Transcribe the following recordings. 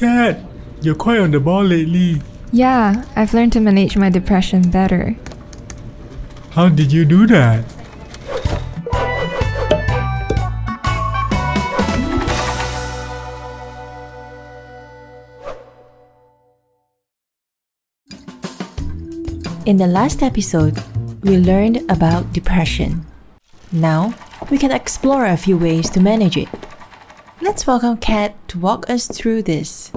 Kat, you're quite on the ball lately. Yeah, I've learned to manage my depression better. How did you do that? In the last episode, we learned about depression. Now, we can explore a few ways to manage it. Let's welcome Kat to walk us through this.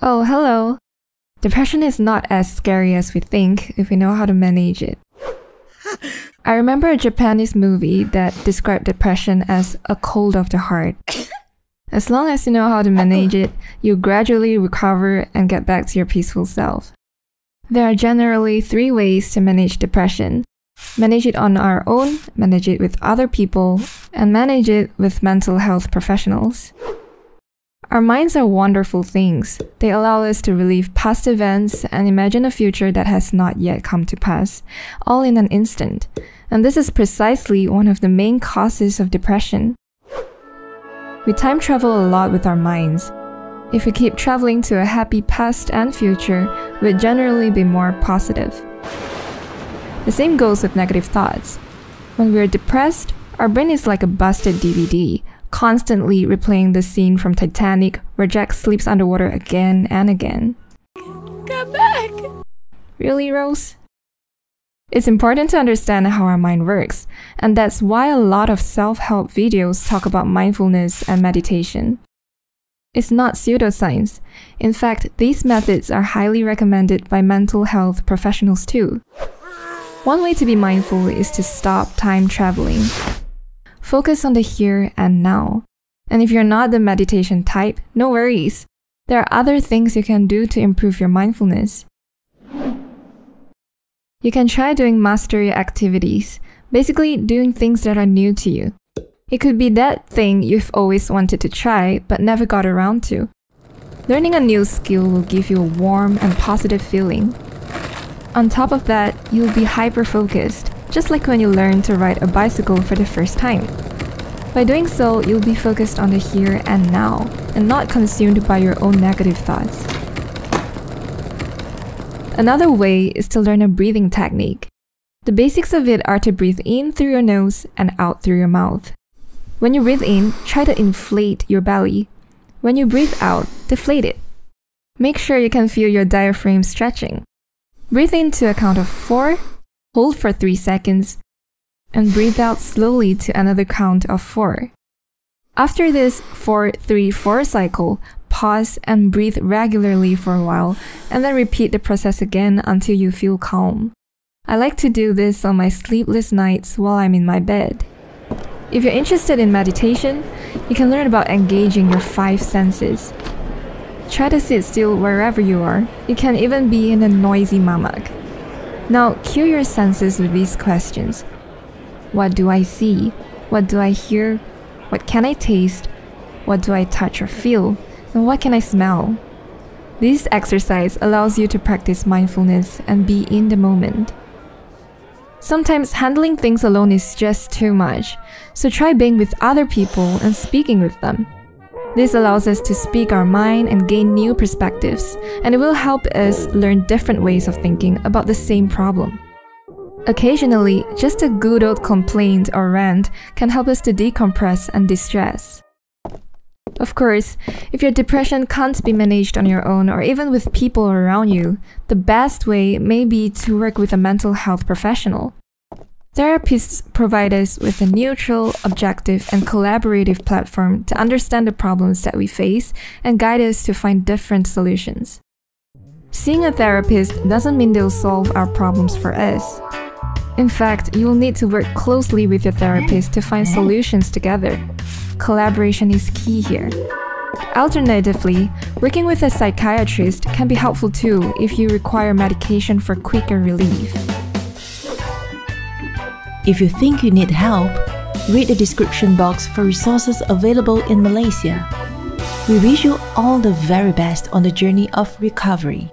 Oh, hello. Depression is not as scary as we think if we know how to manage it. I remember a Japanese movie that described depression as a cold of the heart. As long as you know how to manage it, you gradually recover and get back to your peaceful self. There are generally 3 ways to manage depression. Manage it on our own, manage it with other people, and manage it with mental health professionals. Our minds are wonderful things. They allow us to relive past events and imagine a future that has not yet come to pass, all in an instant. And this is precisely one of the main causes of depression. We time travel a lot with our minds. If we keep traveling to a happy past and future, we'd generally be more positive. The same goes with negative thoughts. When we're depressed, our brain is like a busted DVD, constantly replaying the scene from Titanic where Jack sleeps underwater again and again. Come back! Really, Rose? It's important to understand how our mind works, and that's why a lot of self-help videos talk about mindfulness and meditation. It's not pseudoscience. In fact, these methods are highly recommended by mental health professionals too. One way to be mindful is to stop time traveling. Focus on the here and now. And if you're not the meditation type, no worries. There are other things you can do to improve your mindfulness. You can try doing mastery activities, basically doing things that are new to you. It could be that thing you've always wanted to try but never got around to. Learning a new skill will give you a warm and positive feeling. On top of that, you'll be hyper-focused, just like when you learn to ride a bicycle for the first time. By doing so, you'll be focused on the here and now, and not consumed by your own negative thoughts. Another way is to learn a breathing technique. The basics of it are to breathe in through your nose and out through your mouth. When you breathe in, try to inflate your belly. When you breathe out, deflate it. Make sure you can feel your diaphragm stretching. Breathe in to a count of 4, hold for 3 seconds, and breathe out slowly to another count of 4. After this 4-3-4 cycle, pause and breathe regularly for a while, and then repeat the process again until you feel calm. I like to do this on my sleepless nights while I'm in my bed. If you're interested in meditation, you can learn about engaging your 5 senses. Try to sit still wherever you are. You can even be in a noisy mammoth. Now, cue your senses with these questions. What do I see? What do I hear? What can I taste? What do I touch or feel? And what can I smell? This exercise allows you to practice mindfulness and be in the moment. Sometimes handling things alone is just too much, so try being with other people and speaking with them. This allows us to speak our mind and gain new perspectives, and it will help us learn different ways of thinking about the same problem. Occasionally, just a good old complaint or rant can help us to decompress and distress. Of course, if your depression can't be managed on your own or even with people around you, the best way may be to work with a mental health professional. Therapists provide us with a neutral, objective, and collaborative platform to understand the problems that we face and guide us to find different solutions. Seeing a therapist doesn't mean they'll solve our problems for us. In fact, you will need to work closely with your therapist to find solutions together. Collaboration is key here. Alternatively, working with a psychiatrist can be helpful too if you require medication for quicker relief. If you think you need help, read the description box for resources available in Malaysia. We wish you all the very best on the journey of recovery.